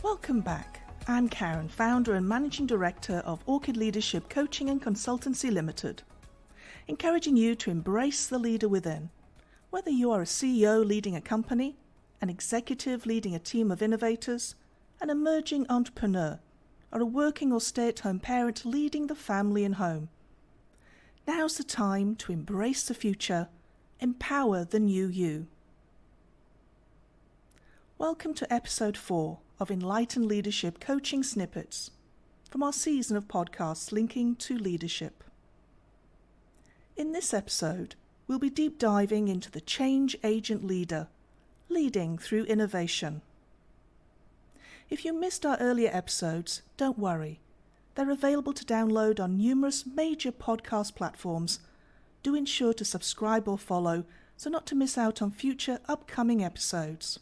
Welcome back. I'm Karen, founder and managing director of Orchid Leadership Coaching and Consultancy Limited, encouraging you to embrace the leader within. Whether you are a CEO leading a company, an executive leading a team of innovators, an emerging entrepreneur, or a working or stay-at-home parent leading the family and home, now's the time to embrace the future, empower the new you. Welcome to episode 4 of Enlightened Leadership Coaching Snippets from our season of podcasts linking to leadership. In this episode, we'll be deep diving into the change agent leader, leading through innovation. If you missed our earlier episodes, don't worry. They're available to download on numerous major podcast platforms. Do ensure to subscribe or follow so not to miss out on future upcoming episodes.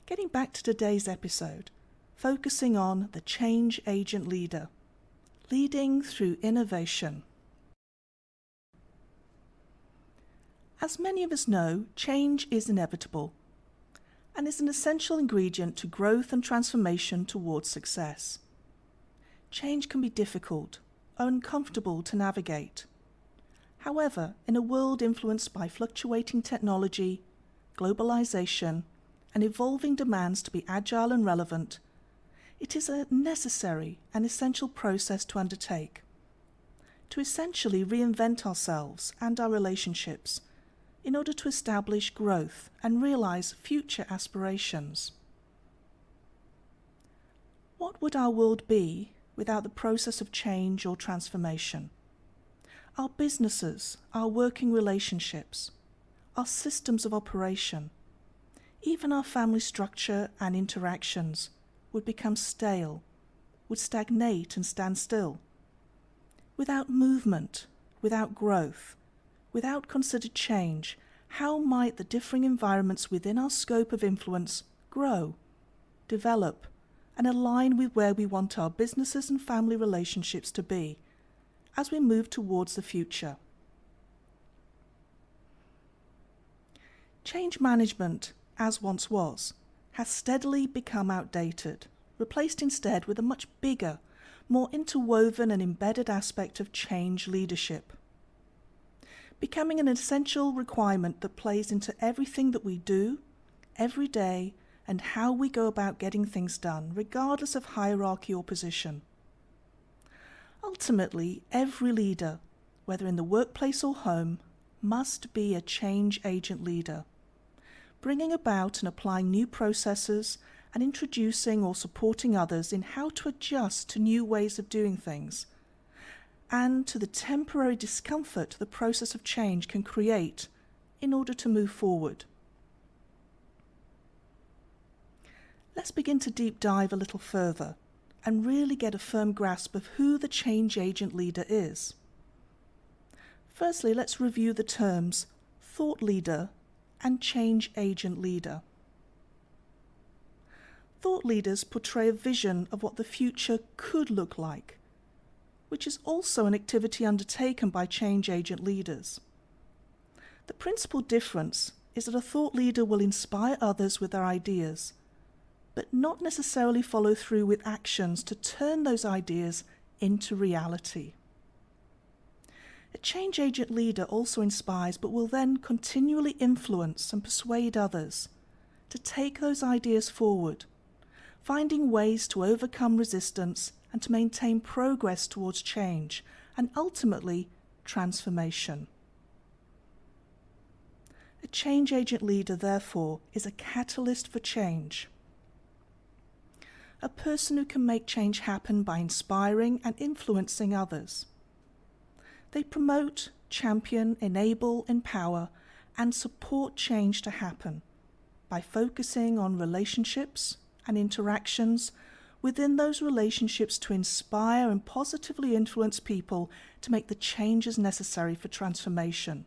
Getting back to today's episode, focusing on the change agent leader, leading through innovation. As many of us know, change is inevitable and is an essential ingredient to growth and transformation towards success. Change can be difficult or uncomfortable to navigate. However, in a world influenced by fluctuating technology, globalization, and evolving demands to be agile and relevant, it is a necessary and essential process to undertake, to essentially reinvent ourselves and our relationships in order to establish growth and realize future aspirations. What would our world be without the process of change or transformation? Our businesses, our working relationships, our systems of operation, even our family structure and interactions would become stale, would stagnate and stand still. Without movement, without growth, without considered change, how might the differing environments within our scope of influence grow, develop, and align with where we want our businesses and family relationships to be as we move towards the future? Change management, as once was, has steadily become outdated, replaced instead with a much bigger, more interwoven and embedded aspect of change leadership, becoming an essential requirement that plays into everything that we do, every day, and how we go about getting things done, regardless of hierarchy or position. Ultimately, every leader, whether in the workplace or home, must be a change agent leader, bringing about and applying new processes and introducing or supporting others in how to adjust to new ways of doing things and to the temporary discomfort the process of change can create in order to move forward. Let's begin to deep dive a little further and really get a firm grasp of who the change agent leader is. Firstly, let's review the terms thought leader and change agent leader. Thought leaders portray a vision of what the future could look like, which is also an activity undertaken by change agent leaders. The principal difference is that a thought leader will inspire others with their ideas, but not necessarily follow through with actions to turn those ideas into reality. A change agent leader also inspires but will then continually influence and persuade others to take those ideas forward, finding ways to overcome resistance and to maintain progress towards change and ultimately transformation. A change agent leader, therefore, is a catalyst for change. A person who can make change happen by inspiring and influencing others. They promote, champion, enable, empower, and support change to happen by focusing on relationships and interactions within those relationships to inspire and positively influence people to make the changes necessary for transformation,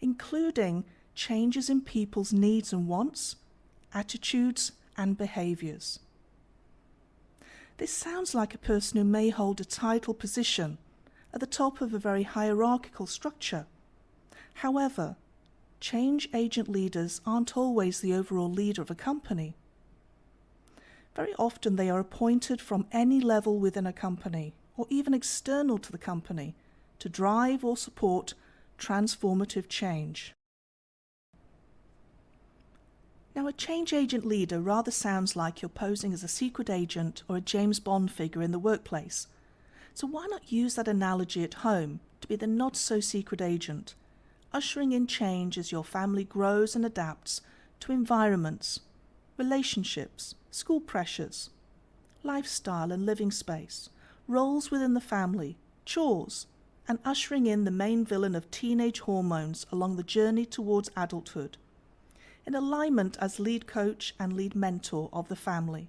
including changes in people's needs and wants, attitudes, and behaviors. This sounds like a person who may hold a title position at the top of a very hierarchical structure. However, change agent leaders aren't always the overall leader of a company. Very often they are appointed from any level within a company, or even external to the company, to drive or support transformative change. Now, a change agent leader rather sounds like you're posing as a secret agent or a James Bond figure in the workplace. So why not use that analogy at home to be the not-so-secret agent, ushering in change as your family grows and adapts to environments, relationships, school pressures, lifestyle and living space, roles within the family, chores, and ushering in the main villain of teenage hormones along the journey towards adulthood, in alignment as lead coach and lead mentor of the family.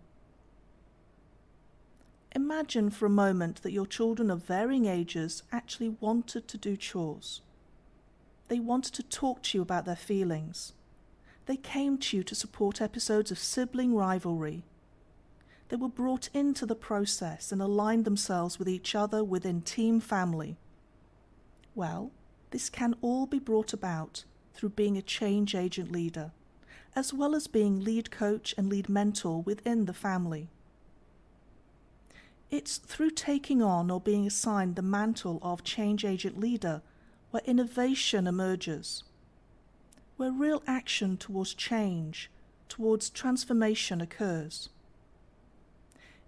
Imagine for a moment that your children of varying ages actually wanted to do chores. They wanted to talk to you about their feelings. They came to you to support episodes of sibling rivalry. They were brought into the process and aligned themselves with each other within team family. Well, this can all be brought about through being a change agent leader, as well as being lead coach and lead mentor within the family. It's through taking on or being assigned the mantle of change agent leader where innovation emerges, where real action towards change, towards transformation occurs.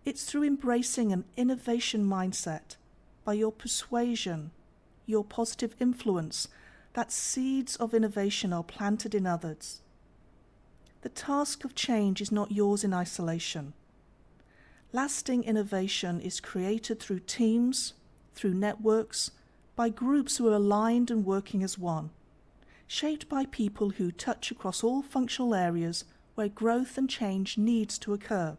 It's through embracing an innovation mindset by your persuasion, your positive influence, that seeds of innovation are planted in others. The task of change is not yours in isolation. Lasting innovation is created through teams, through networks, by groups who are aligned and working as one, shaped by people who touch across all functional areas where growth and change needs to occur.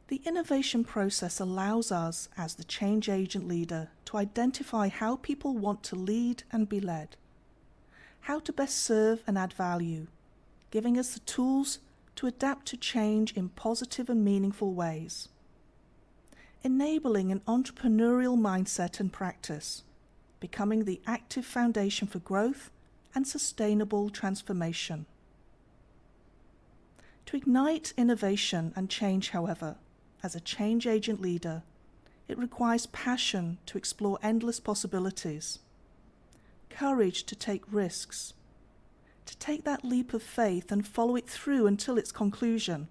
The innovation process allows us, as the change agent leader, to identify how people want to lead and be led, how to best serve and add value, giving us the tools to adapt to change in positive and meaningful ways, enabling an entrepreneurial mindset and practice, becoming the active foundation for growth and sustainable transformation. To ignite innovation and change, however, as a change agent leader, it requires passion to explore endless possibilities, courage to take risks, to take that leap of faith and follow it through until its conclusion.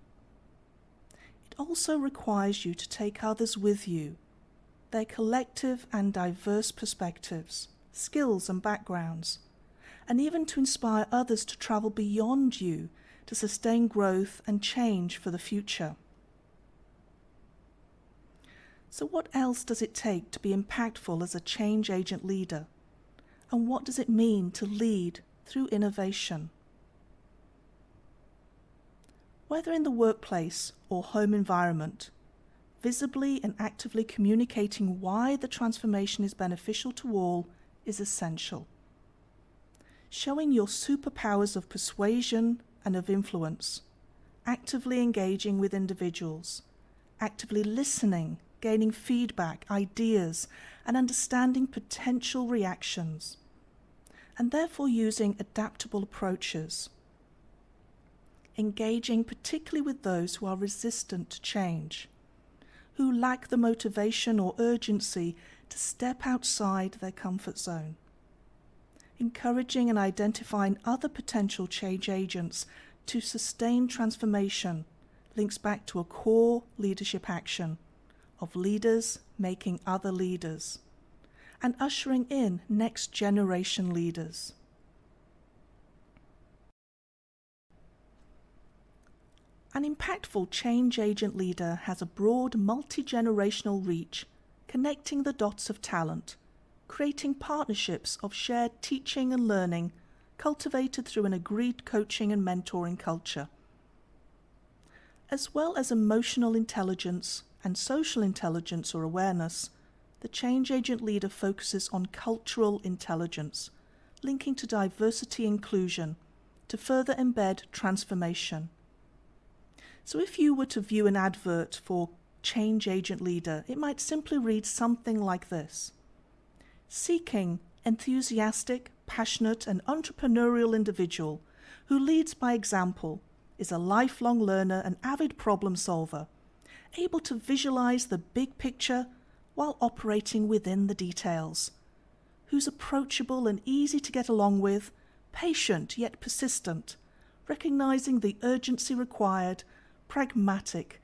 It also requires you to take others with you, their collective and diverse perspectives, skills and backgrounds, and even to inspire others to travel beyond you to sustain growth and change for the future. So what else does it take to be impactful as a change agent leader? And what does it mean to lead through innovation? Whether in the workplace or home environment, visibly and actively communicating why the transformation is beneficial to all is essential. Showing your superpowers of persuasion and of influence, actively engaging with individuals, actively listening, gaining feedback, ideas, and understanding potential reactions, and therefore using adaptable approaches. Engaging particularly with those who are resistant to change, who lack the motivation or urgency to step outside their comfort zone. Encouraging and identifying other potential change agents to sustain transformation links back to a core leadership action of leaders making other leaders and ushering in next generation leaders. An impactful change agent leader has a broad multi-generational reach, connecting the dots of talent, creating partnerships of shared teaching and learning cultivated through an agreed coaching and mentoring culture, as well as emotional intelligence and social intelligence or awareness. The change agent leader focuses on cultural intelligence, linking to diversity inclusion to further embed transformation. So if you were to view an advert for change agent leader, it might simply read something like this: seeking enthusiastic, passionate and entrepreneurial individual who leads by example, is a lifelong learner and avid problem solver, able to visualize the big picture while operating within the details, who's approachable and easy to get along with, patient yet persistent, recognizing the urgency required, pragmatic,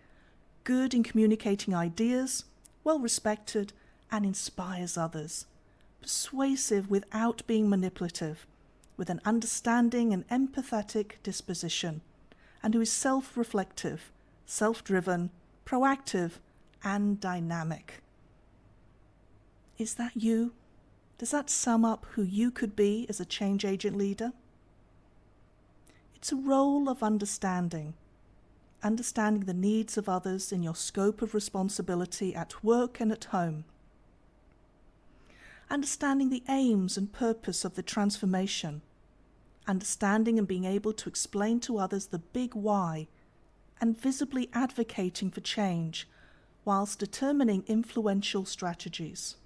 good in communicating ideas, well-respected, and inspires others, persuasive without being manipulative, with an understanding and empathetic disposition, and who is self-reflective, self-driven, proactive, and dynamic. Is that you? Does that sum up who you could be as a change agent leader? It's a role of understanding the needs of others in your scope of responsibility at work and at home. Understanding the aims and purpose of the transformation. Understanding and being able to explain to others the big why, and visibly advocating for change whilst determining influential strategies.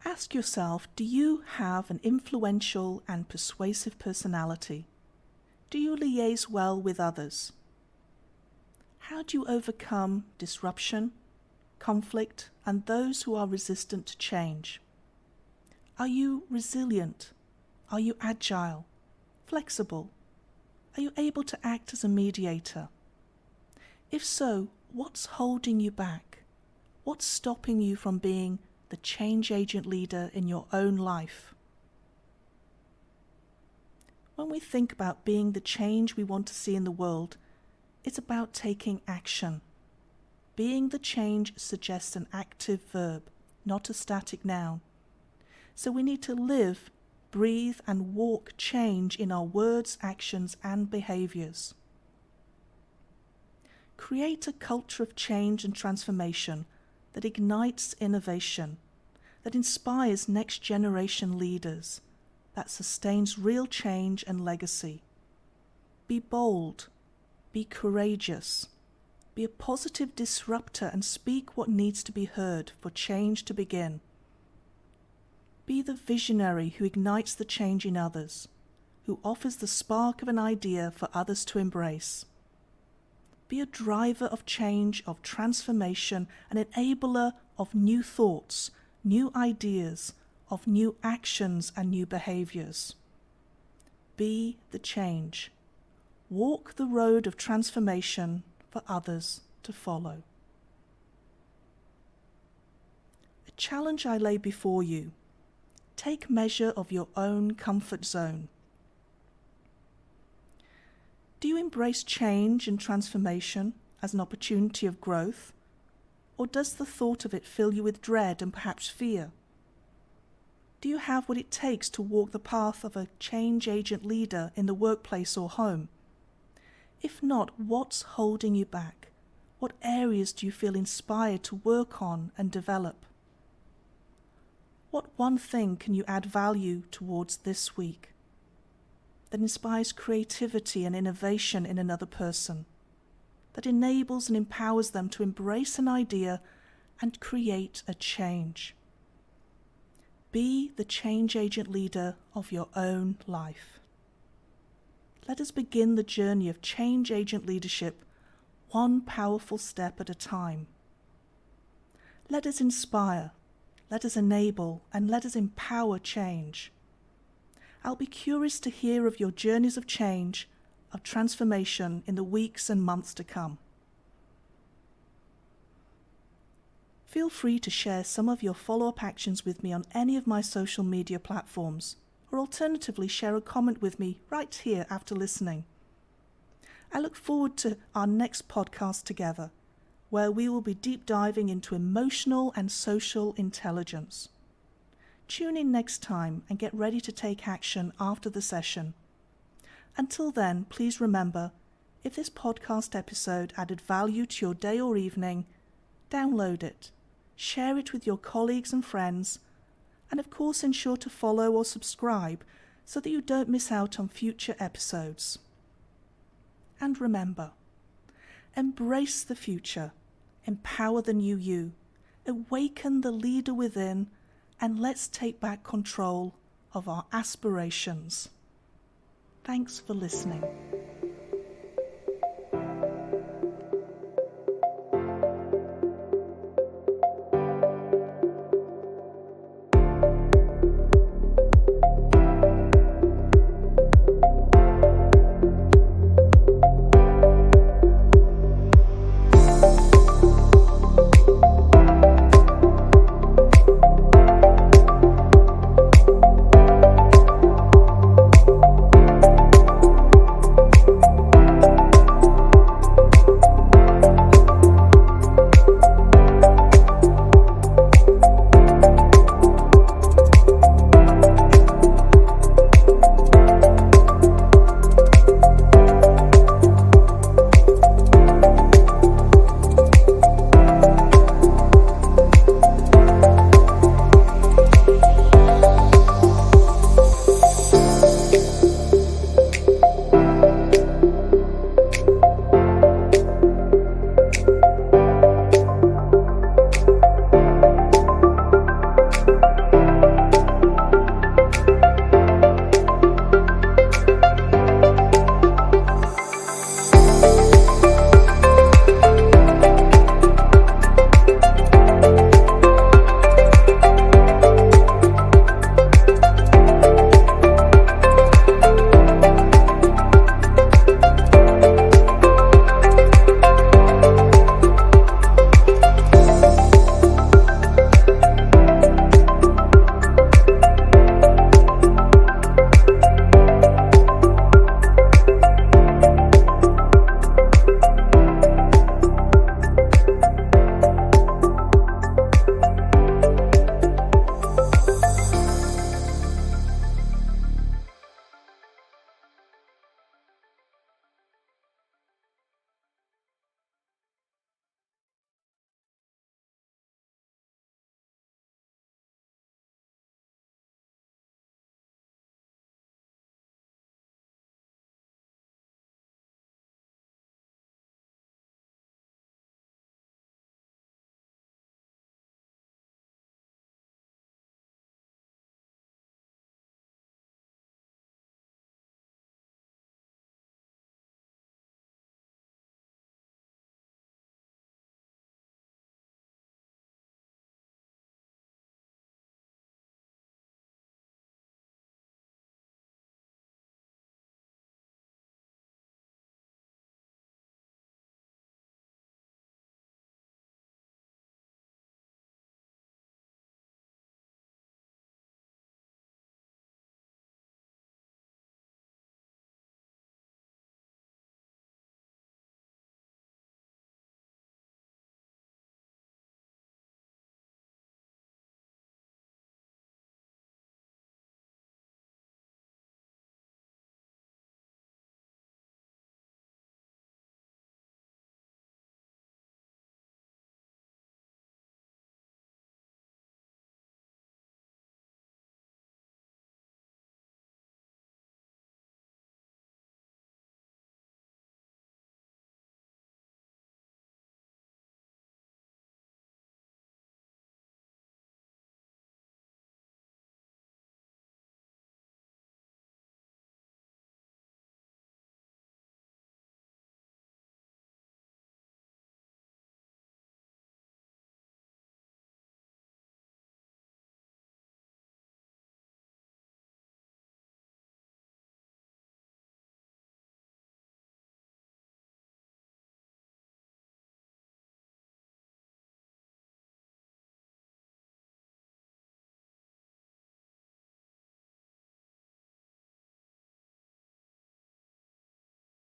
Ask yourself, do you have an influential and persuasive personality? Do you liaise well with others? How do you overcome disruption, conflict, and those who are resistant to change? Are you resilient? Are you agile, flexible? Are you able to act as a mediator? If so, what's holding you back? What's stopping you from being the change agent leader in your own life? When we think about being the change we want to see in the world, it's about taking action. Being the change suggests an active verb, not a static noun. So we need to live, breathe, and walk change in our words, actions, and behaviors. Create a culture of change and transformation that ignites innovation, that inspires next generation leaders, that sustains real change and legacy. Be bold, be courageous, be a positive disruptor and speak what needs to be heard for change to begin. Be the visionary who ignites the change in others, who offers the spark of an idea for others to embrace. Be a driver of change, of transformation, an enabler of new thoughts, new ideas, of new actions and new behaviors. Be the change. Walk the road of transformation for others to follow. A challenge I lay before you. Take measure of your own comfort zone. Do you embrace change and transformation as an opportunity of growth? Or does the thought of it fill you with dread and perhaps fear? Do you have what it takes to walk the path of a change agent leader in the workplace or home? If not, what's holding you back? What areas do you feel inspired to work on and develop? What one thing can you add value towards this week that inspires creativity and innovation in another person, that enables and empowers them to embrace an idea and create a change? Be the change agent leader of your own life. Let us begin the journey of change agent leadership one powerful step at a time. Let us inspire, let us enable, and let us empower change. I'll be curious to hear of your journeys of change, of transformation in the weeks and months to come. Feel free to share some of your follow-up actions with me on any of my social media platforms, or alternatively share a comment with me right here after listening. I look forward to our next podcast together, where we will be deep diving into emotional and social intelligence. Tune in next time and get ready to take action after the session. Until then, please remember, if this podcast episode added value to your day or evening, download it, share it with your colleagues and friends, and of course ensure to follow or subscribe so that you don't miss out on future episodes. And remember, embrace the future, empower the new you, awaken the leader within, and let's take back control of our aspirations. Thanks for listening.